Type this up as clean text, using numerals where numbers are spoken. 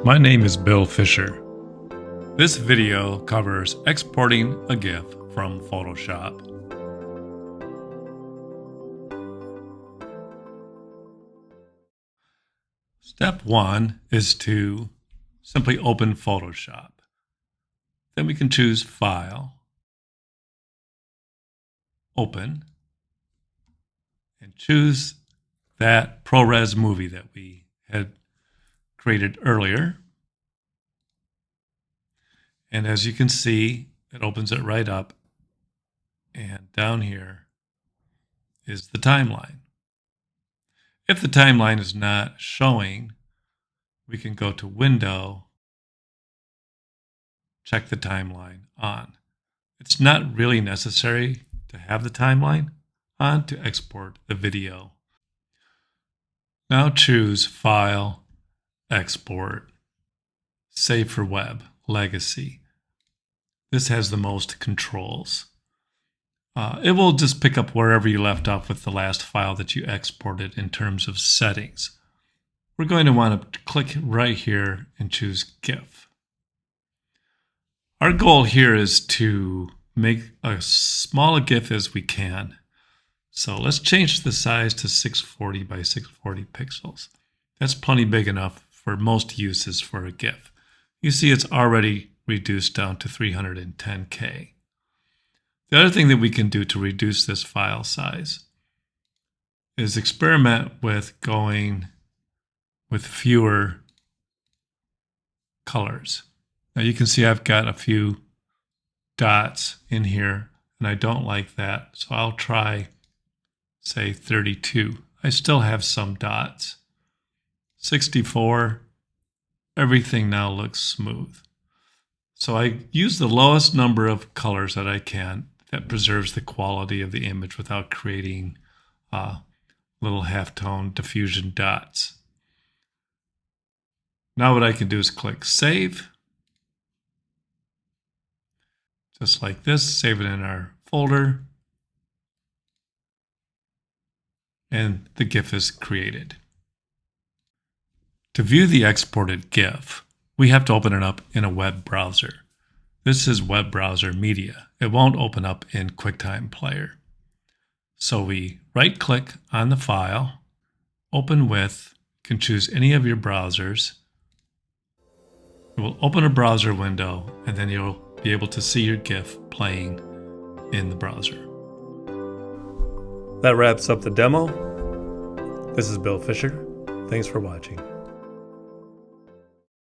My name is Bill Fisher. This video covers exporting a GIF from Photoshop. Step 1 is to simply open Photoshop. Then we can choose File, Open, and choose that ProRes movie that we had created earlier. And as you can see, it opens it right up, and down here is the timeline. If the timeline is not showing, we can go to Window, check the timeline on. It's not really necessary to have the timeline on to export the video. Now choose File, Export, Save for Web, Legacy. This has the most controls. It will just pick up wherever you left off with the last file that you exported in terms of settings. We're going to want to click right here and choose GIF. Our goal here is to make as small a GIF as we can. So let's change the size to 640 by 640 pixels. That's plenty big enough for most uses for a GIF. You see it's already reduced down to 310K. The other thing that we can do to reduce this file size is experiment with going with fewer colors. Now you can see I've got a few dots in here and I don't like that. So I'll try, say, 32. I still have some dots. 64, everything now looks smooth. So I use the lowest number of colors that I can that preserves the quality of the image without creating little halftone diffusion dots. Now what I can do is click Save. Just like this, save it in our folder. And the GIF is created. To view the exported GIF, we have to open it up in a web browser. This is web browser media. It won't open up in QuickTime Player. So we right-click on the file, open with, you can choose any of your browsers. It will open a browser window, and then you'll be able to see your GIF playing in the browser. That wraps up the demo. This is Bill Fisher. Thanks for watching.